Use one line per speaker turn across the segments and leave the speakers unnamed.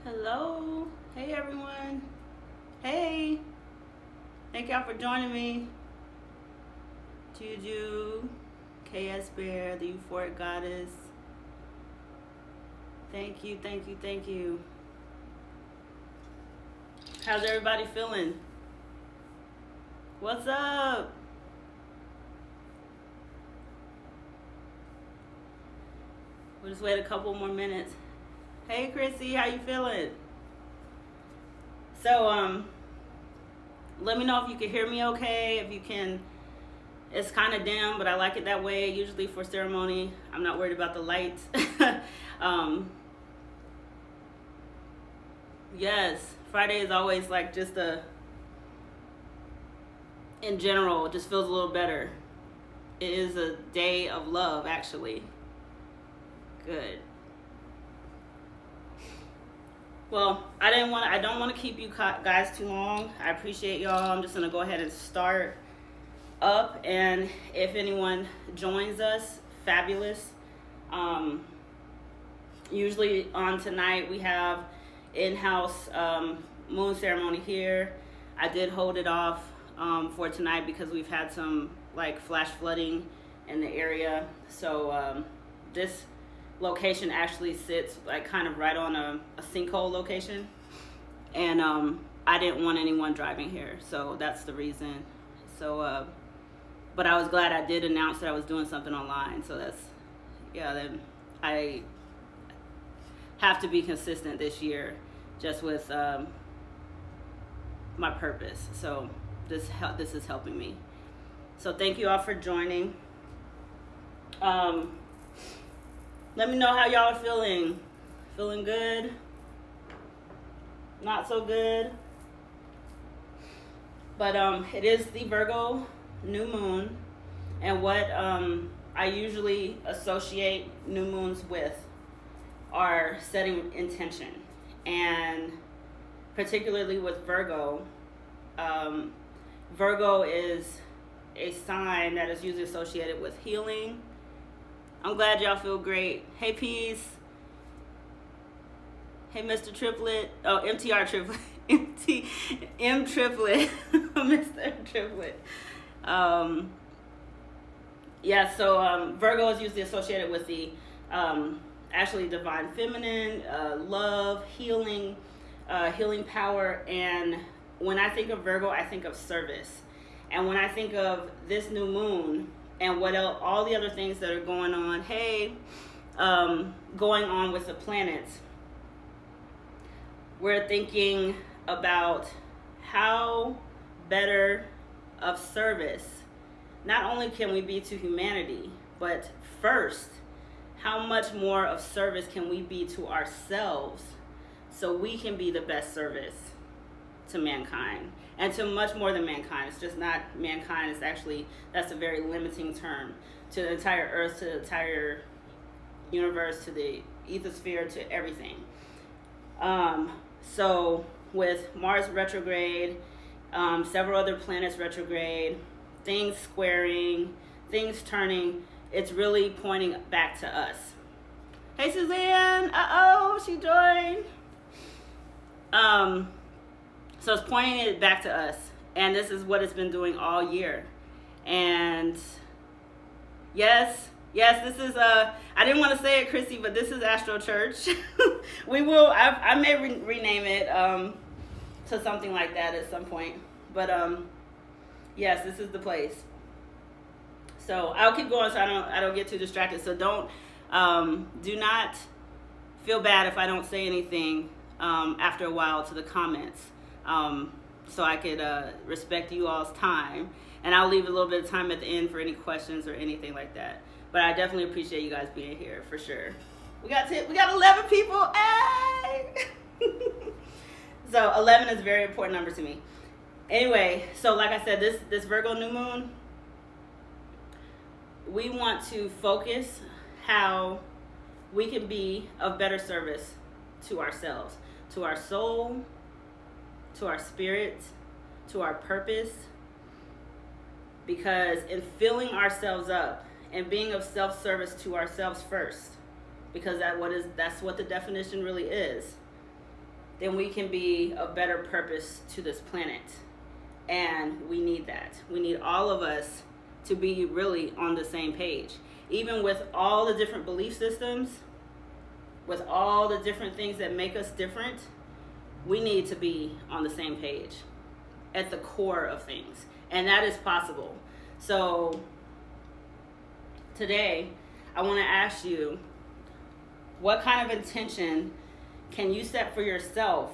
Hello. Hey, everyone. Hey. Thank y'all for joining me. Juju, KS Bear, the Euphoric Goddess. Thank you, thank you, thank you. How's everybody feeling? What's up? We'll just wait a couple more minutes. Hey, Chrissy, how you feeling? So, let me know if you can hear me okay. If you can, it's kind of dim, but I like it that way. Usually for ceremony, I'm not worried about the lights. Yes, Friday is always like in general, it just feels a little better. It is a day of love, actually. Good. Well, I don't want to keep you guys too long. I appreciate y'all. I'm just gonna go ahead and start up, and if anyone joins us, fabulous. Usually on tonight we have in-house moon ceremony here. I did hold it off for tonight because we've had some like flash flooding in the area. So this location actually sits like kind of right on a sinkhole location, and I didn't want anyone driving here, so that's the reason. So but I was glad I did announce that I was doing something online, so that's, yeah, then I have to be consistent this year just with my purpose. So this is helping me. So thank you all for joining. Let me know how y'all are feeling. Feeling good? Not so good? But it is the Virgo New Moon, and what I usually associate new moons with are setting intention, and particularly with Virgo. Virgo is a sign that is usually associated with healing. I'm glad y'all feel great. Hey, Peace. Hey, Mr. Triplet. Oh, MTR Triplet. M Triplet. Mr. Triplet. Yeah, so Virgo is usually associated with the actually divine feminine, love, healing, healing power. And when I think of Virgo, I think of service. And when I think of this new moon and what else, all the other things that are going on, going on with the planets, we're thinking about how better of service not only can we be to humanity, but first, how much more of service can we be to ourselves so we can be the best service to mankind, and to much more than mankind. It's just not mankind, it's actually, that's a very limiting term, to the entire earth, to the entire universe, to the ethosphere, to everything. So with Mars retrograde, several other planets retrograde, things squaring, things turning, it's really pointing back to us. Hey, Suzanne, she joined. So it's pointing it back to us, and this is what it's been doing all year. And yes, this is I didn't want to say it, Chrissy, but this is Astro Church. We will, I may rename it to something like that at some point, but yes, this is the place. So I'll keep going so I don't get too distracted. So do not feel bad if I don't say anything after a while to the comments, so I could respect you all's time, and I'll leave a little bit of time at the end for any questions or anything like that. But I definitely appreciate you guys being here for sure. We got 11 people. Hey! So 11 is a very important number to me. Anyway, so like I said, this Virgo new moon, we want to focus how we can be of better service to ourselves, to our soul, to our spirit, to our purpose. Because in filling ourselves up and being of self-service to ourselves first, because that's what the definition really is. then we can be a better purpose to this planet. And we need that. We need all of us to be really on the same page. Even with all the different belief systems, with all the different things that make us different, we need to be on the same page at the core of things. And that is possible. So today, I want to ask you, what kind of intention can you set for yourself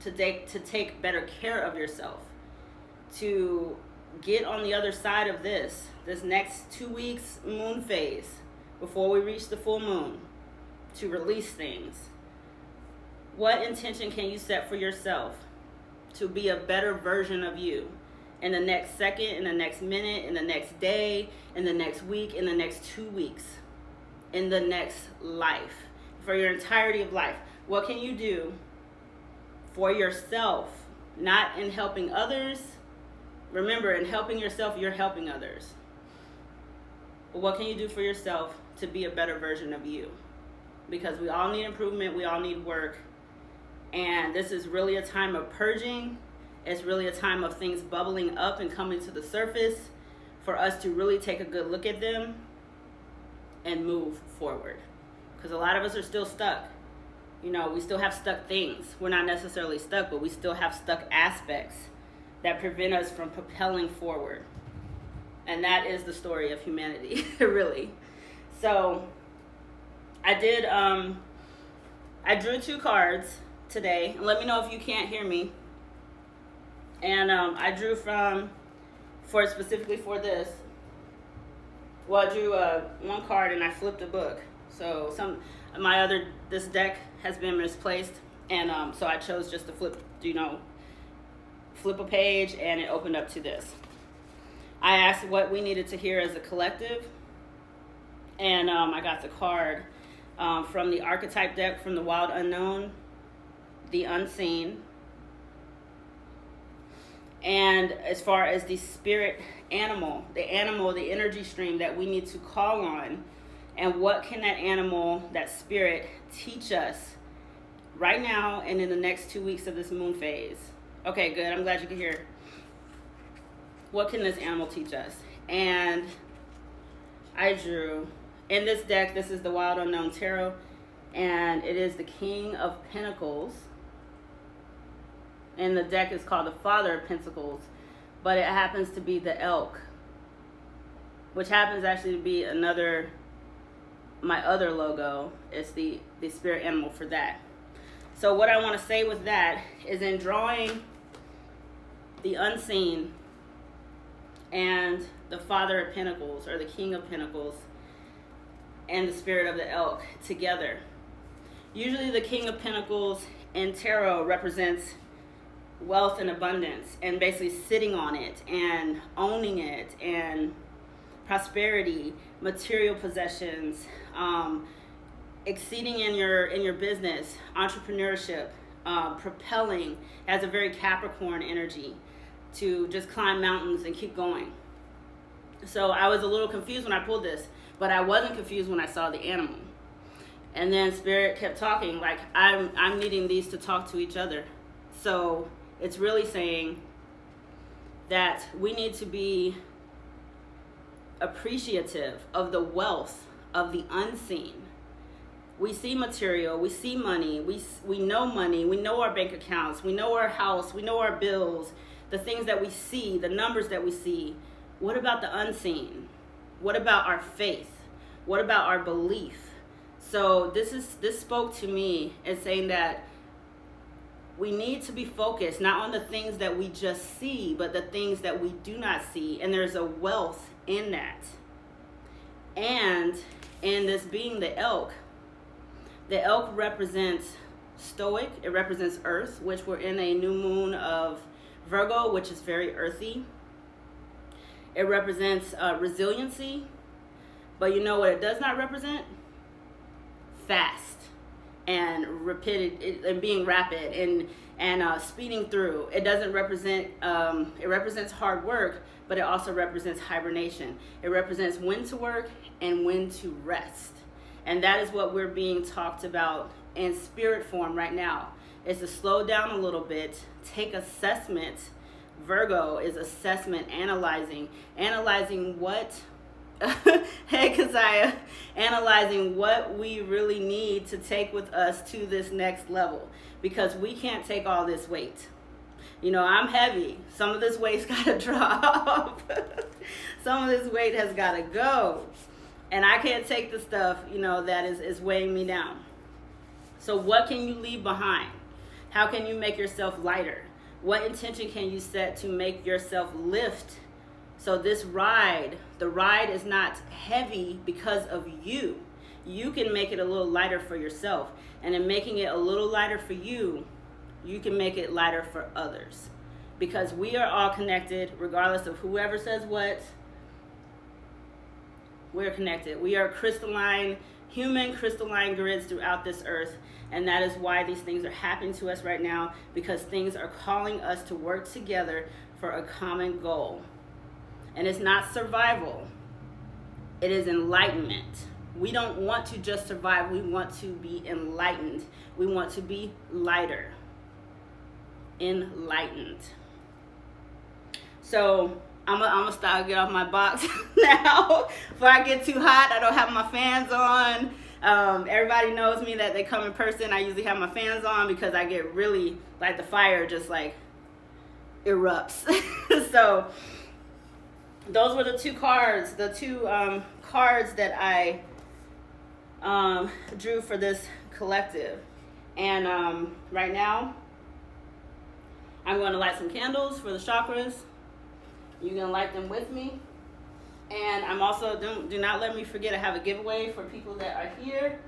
to take better care of yourself, to get on the other side of this next 2 weeks moon phase before we reach the full moon, to release things? What intention can you set for yourself to be a better version of you in the next second, in the next minute, in the next day, in the next week, in the next 2 weeks, in the next life, for your entirety of life? What can you do for yourself, not in helping others? Remember, in helping yourself, you're helping others. But what can you do for yourself to be a better version of you? Because we all need improvement, we all need work. And this is really a time of purging. It's really a time of things bubbling up and coming to the surface for us to really take a good look at them and move forward. Because a lot of us are still stuck. You know, we still have stuck things. We're not necessarily stuck, but we still have stuck aspects that prevent us from propelling forward. And that is the story of humanity, really. So I drew 2 cards today. Let me know if you can't hear me. And I drew specifically for this. Well, I drew 1 card and I flipped a book. So this deck has been misplaced, and so I chose just to flip a page, and it opened up to this. I asked what we needed to hear as a collective, and I got the card from the archetype deck from the Wild Unknown, the Unseen. And as far as the spirit animal, the energy stream that we need to call on, and what can that animal, that spirit, teach us right now and in the next 2 weeks of this moon phase? Okay, good. I'm glad you can hear. What can this animal teach us? And I drew, in this deck, this is the Wild Unknown Tarot, and it is the King of Pentacles. And the deck is called the Father of Pentacles, but it happens to be the elk, which happens actually to be my other logo. It's the spirit animal for that. So what I want to say with that is, in drawing the Unseen and the Father of Pentacles, or the King of Pentacles, and the spirit of the elk together, usually the King of Pentacles in tarot represents wealth and abundance, and basically sitting on it and owning it, and prosperity, material possessions, exceeding in your business, entrepreneurship, propelling, has a very Capricorn energy, to just climb mountains and keep going. So I was a little confused when I pulled this, but I wasn't confused when I saw the animal. And then Spirit kept talking, like, I'm needing these to talk to each other. So it's really saying that we need to be appreciative of the wealth of the unseen. We see material, we see money, we know our bank accounts, we know our house, we know our bills, the things that we see, the numbers that we see. What about the unseen? What about our faith? What about our belief? So this spoke to me as saying that we need to be focused not on the things that we just see, but the things that we do not see. And there's a wealth in that. And in this being the elk represents stoic. It represents earth, which we're in a new moon of Virgo, which is very earthy. It represents resiliency. But you know what it does not represent? Fast and rapidity, and being rapid and speeding through. It doesn't represent, it represents hard work, but it also represents hibernation. It represents when to work and when to rest. And that is what we're being talked about in spirit form right now is to slow down a little bit, take assessment. Virgo is assessment, analyzing what, hey Keziah, analyzing what we really need to take with us to this next level, because we can't take all this weight. You know, I'm heavy. Some of this weight's got to drop. Some of this weight has got to go. And I can't take the stuff, you know, that is weighing me down. So what can you leave behind? How can you make yourself lighter? What intention can you set to make yourself lift? So this ride, the ride is not heavy because of you. You can make it a little lighter for yourself. And in making it a little lighter for you, you can make it lighter for others. Because we are all connected, regardless of whoever says what. We're connected. We are crystalline, human crystalline grids throughout this earth. And that is why these things are happening to us right now, because things are calling us to work together for a common goal. And it's not survival. It is enlightenment. We don't want to just survive. We want to be enlightened. We want to be lighter. Enlightened. So I'm gonna start get off my box now before I get too hot. I don't have my fans on. Everybody knows me that they come in person. I usually have my fans on because I get really, like, the fire just like erupts. So those were the two cards, cards that I drew for this collective. And right now I'm going to light some candles for the chakras. You're going to light them with me. And I'm also, do not let me forget, I have a giveaway for people that are here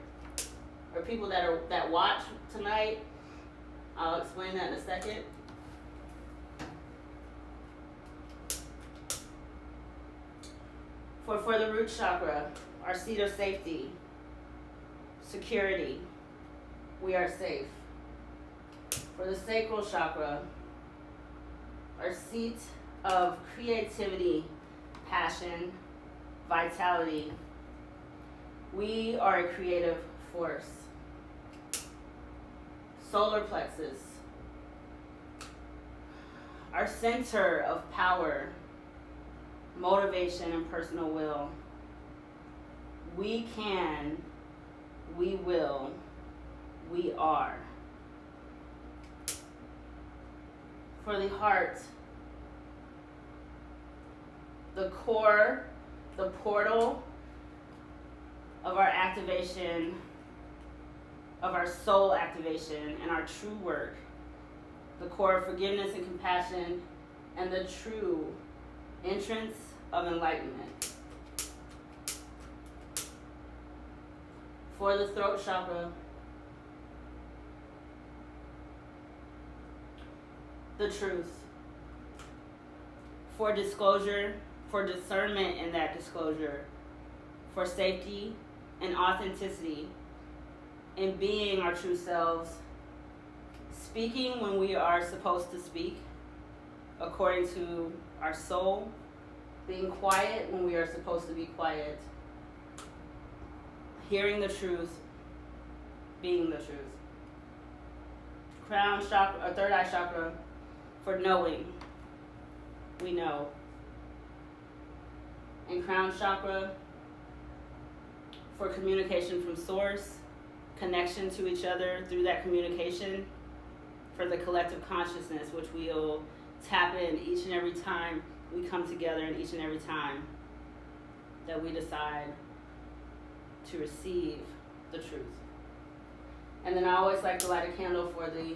or people that watch tonight. I'll explain that in a second. For the root chakra, our seat of safety, security, we are safe. For the sacral chakra, our seat of creativity, passion, vitality, we are a creative force. Solar plexus, our center of power, motivation, and personal will. We can, we will, we are. For the heart, the core, the portal of our activation, of our soul activation and our true work, the core of forgiveness and compassion, and the true entrance of enlightenment. For the throat chakra, the truth. For disclosure, for discernment in that disclosure, for safety and authenticity in being our true selves, speaking when we are supposed to speak according to our soul, being quiet when we are supposed to be quiet, hearing the truth, being the truth. Crown chakra, or third eye chakra, for knowing, we know. And crown chakra, for communication from source, connection to each other through that communication, for the collective consciousness, which we'll tap in each and every time we come together, and each and every time that we decide to receive the truth. And then I always like to light a candle for the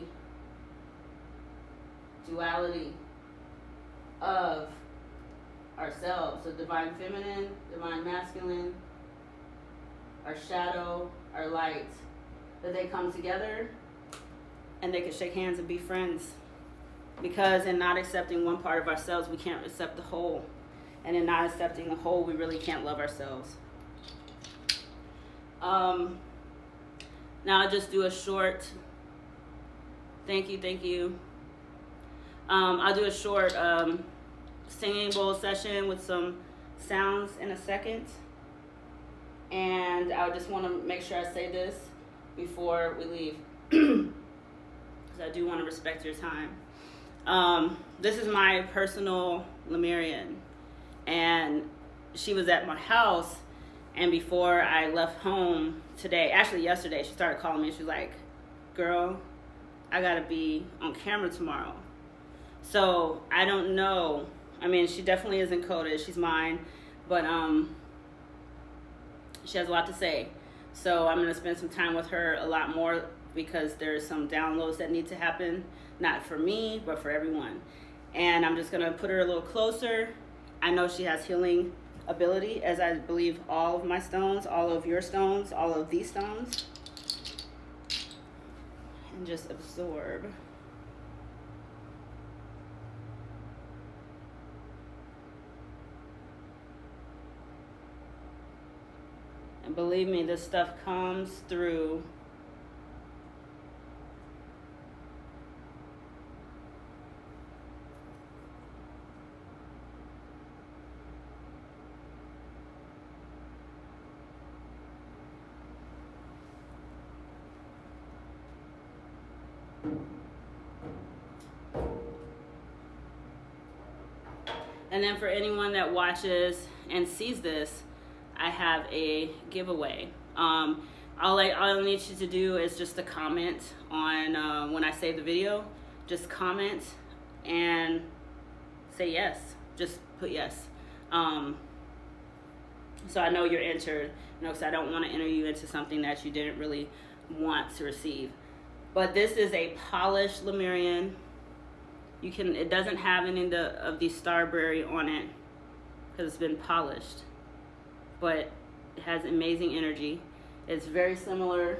duality of ourselves, the divine feminine, divine masculine, our shadow, our light, that they come together and they can shake hands and be friends. Because in not accepting one part of ourselves, we can't accept the whole. And in not accepting the whole, we really can't love ourselves. Now I'll just do a short, thank you. I'll do a short singing bowl session with some sounds in a second. And I just want to make sure I say this before we leave, because I do want to respect your time. This is my personal Lemurian, and she was at my house, and before I left home today, actually yesterday, she started calling me. She was like, girl, I gotta be on camera tomorrow. So I don't know. I mean, she definitely isn't coded. She's mine, but she has a lot to say. So I'm gonna spend some time with her a lot more, because there's some downloads that need to happen, not for me, but for everyone. And I'm just gonna put her a little closer. I know she has healing ability, as I believe all of my stones, all of your stones, all of these stones. And just absorb. And believe me, this stuff comes through. And then for anyone that watches and sees this, I have a giveaway. All I need you to do is just to comment on when I save the video. Just comment and say yes. Just put yes. So I know you're entered. Because I don't want to enter you into something that you didn't really want to receive. But this is a polished Lemurian. It doesn't have any of the starberry on it, because it's been polished. But it has amazing energy. It's very similar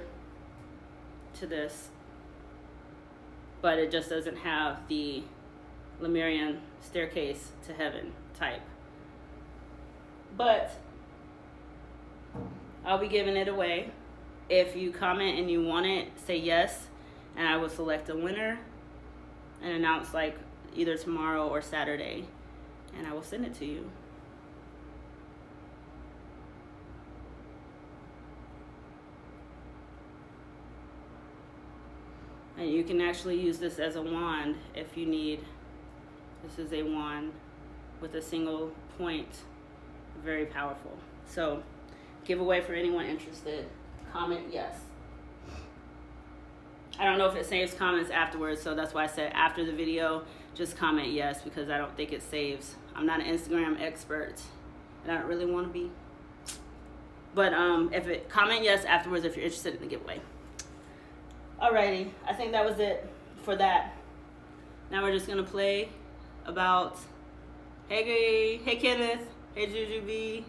to this, but it just doesn't have the Lemurian staircase to heaven type. But I'll be giving it away. If you comment and you want it, say yes, and I will select a winner and announce like either tomorrow or Saturday, and I will send it to you. And you can actually use this as a wand if you need. This is a wand with a single point. Very powerful. So, giveaway for anyone interested. Comment yes. I don't know if it saves comments afterwards, so that's why I said after the video, just comment yes, because I don't think it saves. I'm not an Instagram expert, and I don't really want to be. But comment yes afterwards if you're interested in the giveaway. Alrighty, I think that was it for that. Now we're just gonna play about, hey Kenneth, hey Juju B.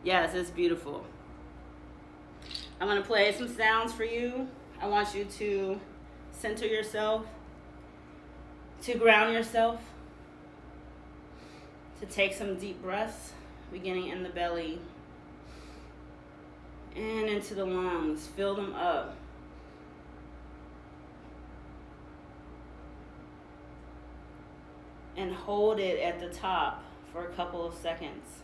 Yes, it's beautiful. I'm gonna play some sounds for you. I want you to center yourself, to ground yourself, to take some deep breaths, beginning in the belly and into the lungs. Fill them up. And hold it at the top for a couple of seconds.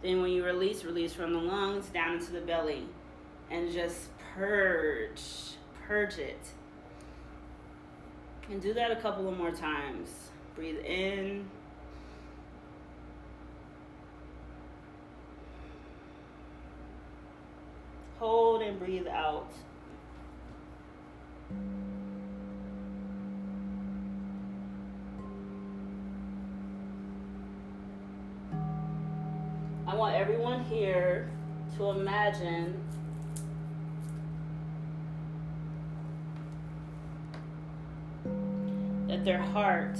Then when you release from the lungs down into the belly, and just purge it. And do that a couple of more times. Breathe in. Hold and breathe out. I want everyone here to imagine that their heart,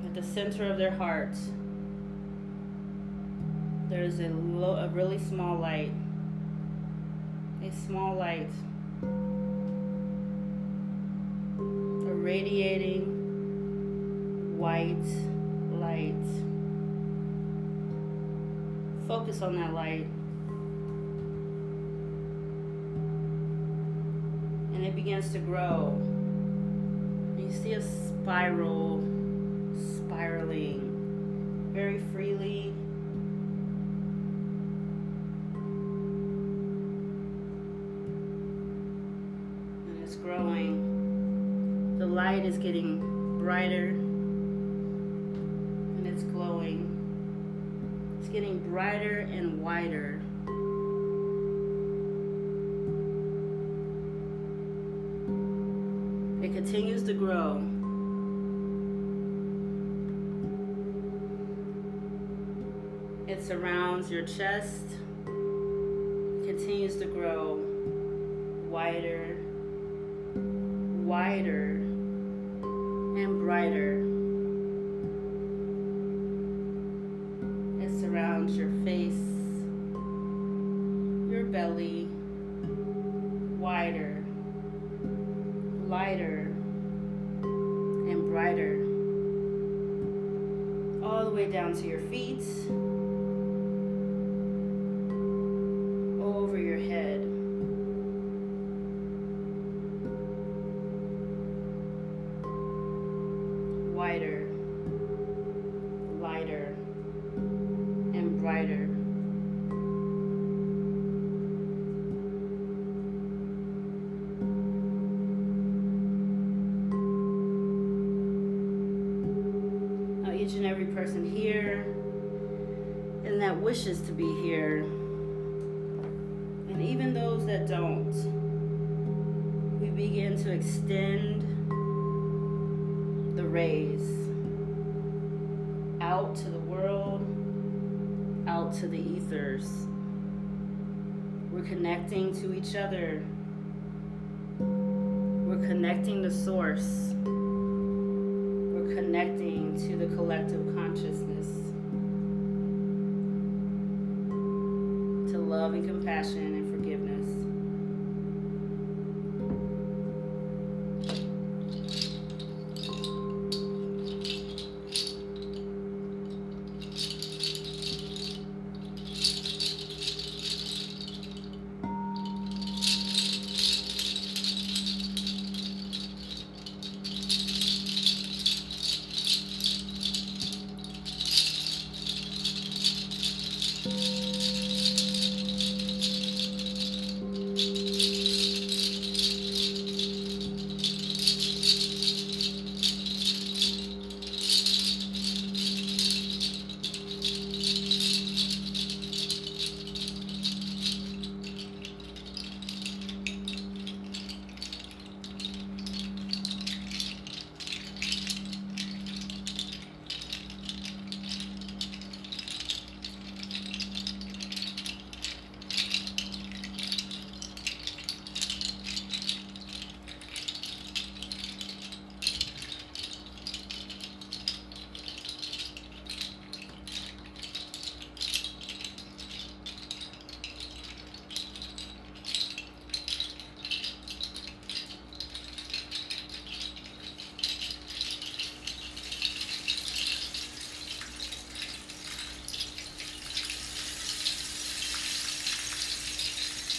at the center of their heart, there's a really small light. A small light. A radiating white light. Focus on that light. And it begins to grow. And you see a spiraling very freely. It's growing. The light is getting brighter and it's glowing. It's getting brighter and wider. It continues to grow. It surrounds your chest. It continues to grow wider, wider, and brighter. It surrounds your face, your belly, wider, lighter, and brighter, all the way down to your feet, over your head. Wider, lighter, and brighter. Now each and every person here and that wishes to be here, and even those that don't, we begin to extend the rays out to the world, out to the ethers. We're connecting to each other. We're connecting to source. We're connecting to the collective consciousness, to love and compassion and forgiveness.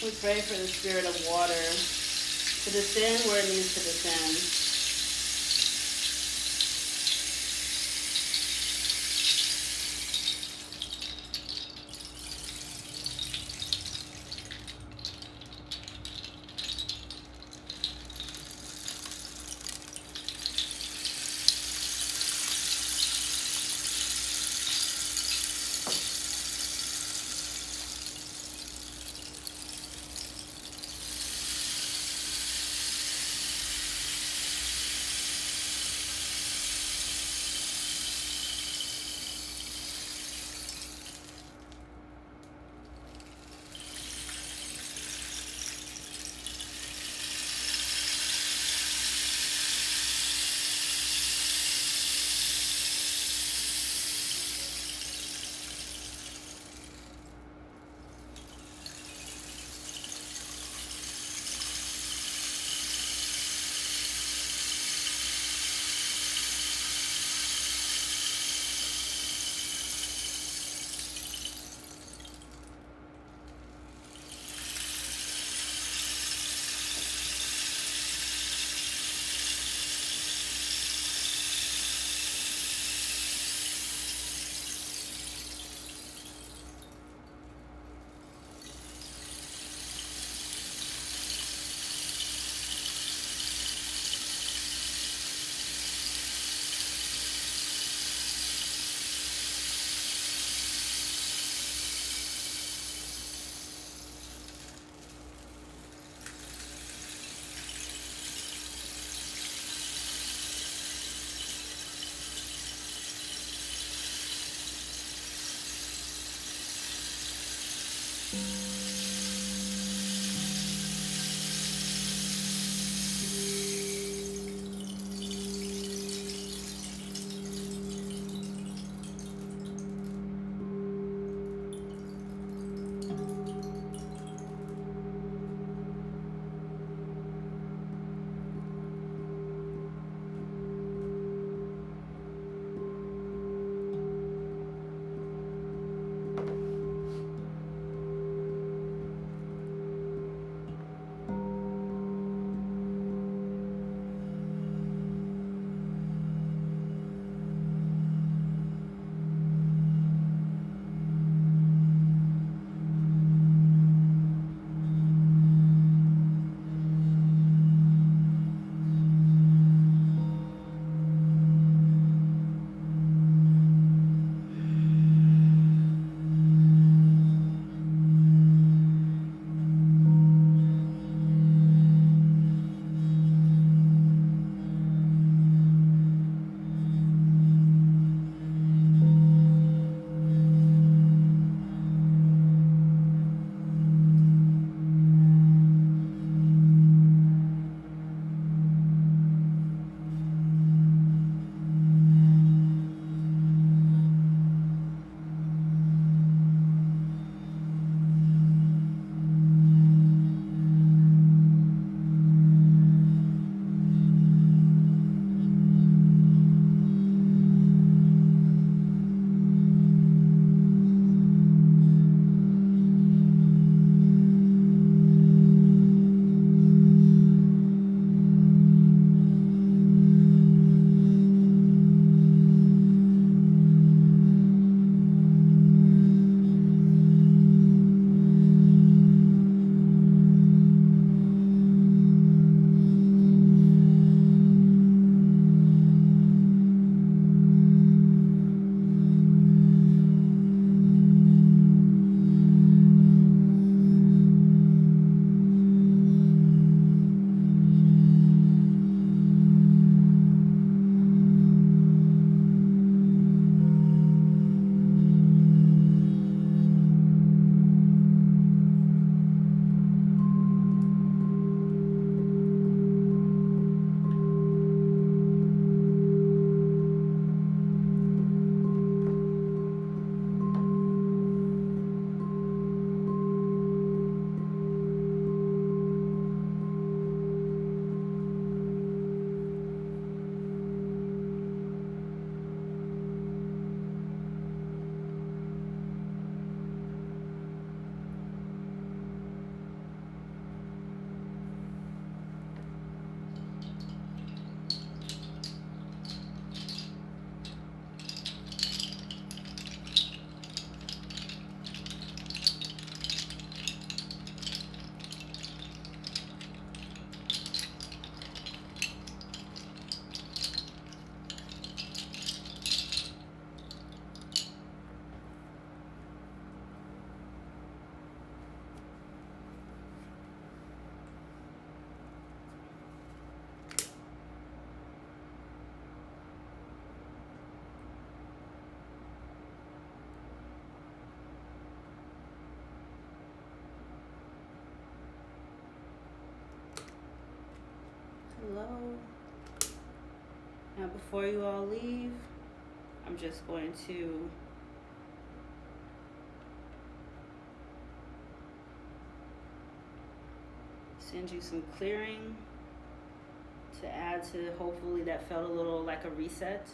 We pray for the spirit of water to descend where it needs to descend. Hello. Now before you all leave, I'm just going to send you some clearing to add to, hopefully that felt a little like a reset.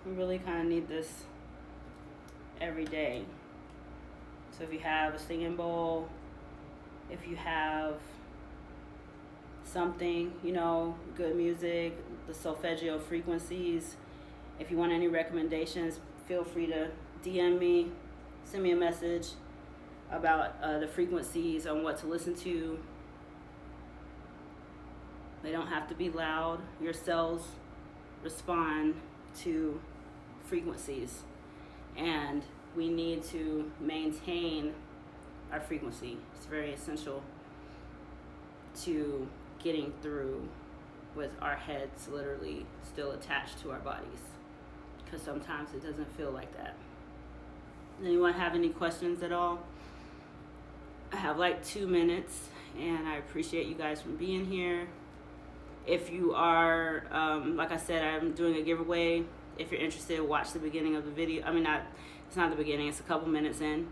We really kind of need this every day. So if you have a singing bowl, if you have something, you know, good music, the solfeggio frequencies, if you want any recommendations, feel free to DM me, send me a message about the frequencies on what to listen to. They don't have to be loud. Your cells respond to frequencies, and we need to maintain our frequency. It's very essential to getting through with our heads literally still attached to our bodies, because sometimes it doesn't feel like that. Anyone have any questions at all? I have like 2 minutes, and I appreciate you guys from being here. If you are, like I said, I'm doing a giveaway. If you're interested, watch the beginning of the video. I mean, it's not the beginning, it's a couple minutes in.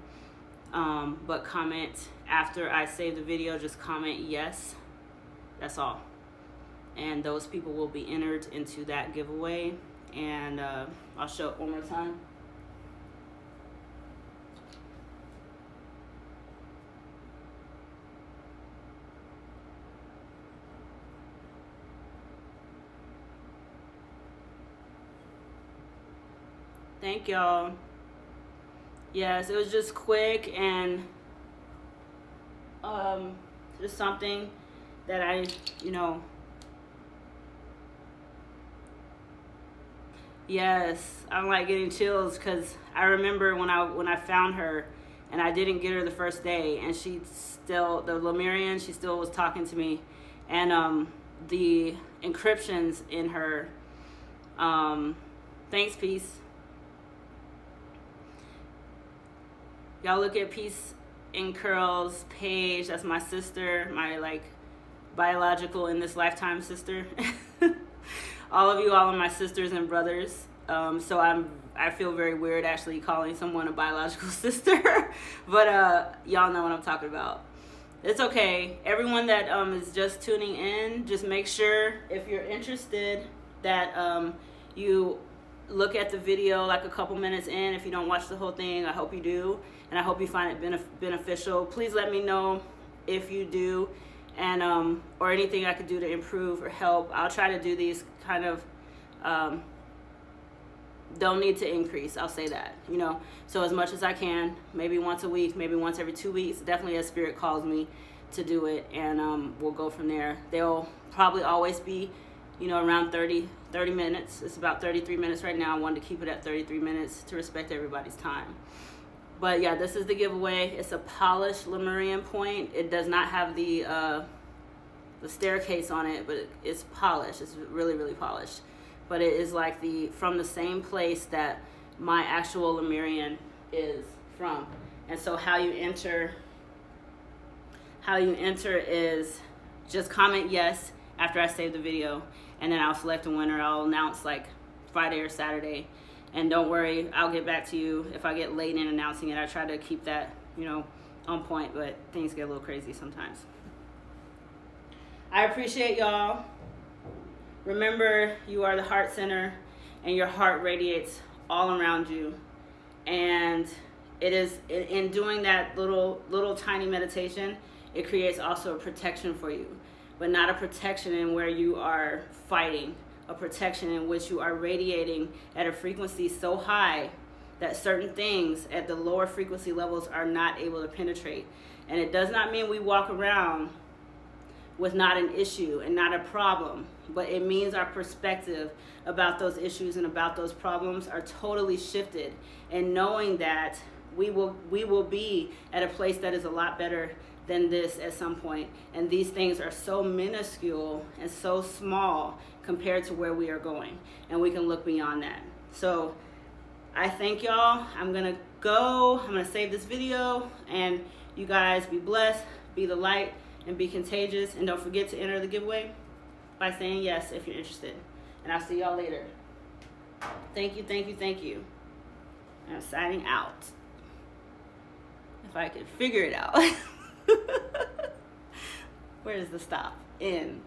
But comment after I save the video, just comment yes. That's all. And those people will be entered into that giveaway. And I'll show it one more time. Thank y'all. Yes, it was just quick and just something that I, you know, yes, I'm like getting chills because I remember when I found her and I didn't get her the first day, and she still, the Lemurian, she still was talking to me, and the encryptions in her, thanks, peace. Y'all look at Peace in Curls page. That's my sister, my like biological in this lifetime sister. All of you all are my sisters and brothers. So I feel very weird actually calling someone a biological sister, but y'all know what I'm talking about. It's okay. Everyone that is just tuning in, just make sure if you're interested that you look at the video like a couple minutes in. If you don't watch the whole thing, I hope you do, and I hope you find it beneficial. Please let me know if you do, and or anything I could do to improve or help. I'll try to do these kind of don't need to increase, I'll say that, you know, so as much as I can, maybe once a week, maybe once every 2 weeks, definitely as spirit calls me to do it, and we'll go from there. They'll probably always be, you know, around 30 minutes. It's about 33 minutes right now. I wanted to keep it at 33 minutes to respect everybody's time. But yeah, this is the giveaway. It's a polished Lemurian point. It does not have the staircase on it, but it's polished. It's really, really polished. But it is like from the same place that my actual Lemurian is from. And so how you enter is just comment yes after I save the video, and then I'll select a winner. I'll announce like Friday or Saturday, and don't worry, I'll get back to you if I get late in announcing it. I try to keep that, you know, on point, but things get a little crazy sometimes. I appreciate y'all. Remember, you are the heart center, and your heart radiates all around you. And it is in doing that little tiny meditation, it creates also a protection for you, but not a protection in where you are fighting, a protection in which you are radiating at a frequency so high that certain things at the lower frequency levels are not able to penetrate. And it does not mean we walk around with not an issue and not a problem, but it means our perspective about those issues and about those problems are totally shifted, and knowing that we will be at a place that is a lot better than this at some point. And these things are so minuscule and so small compared to where we are going, and we can look beyond that. So I thank y'all. I'm gonna save this video, and you guys be blessed, Be the light and be contagious. And don't forget to enter the giveaway by saying yes if you're interested. And I'll see y'all later. Thank you, thank you, thank you. I'm signing out. If I could figure it out. Where is the stop? In.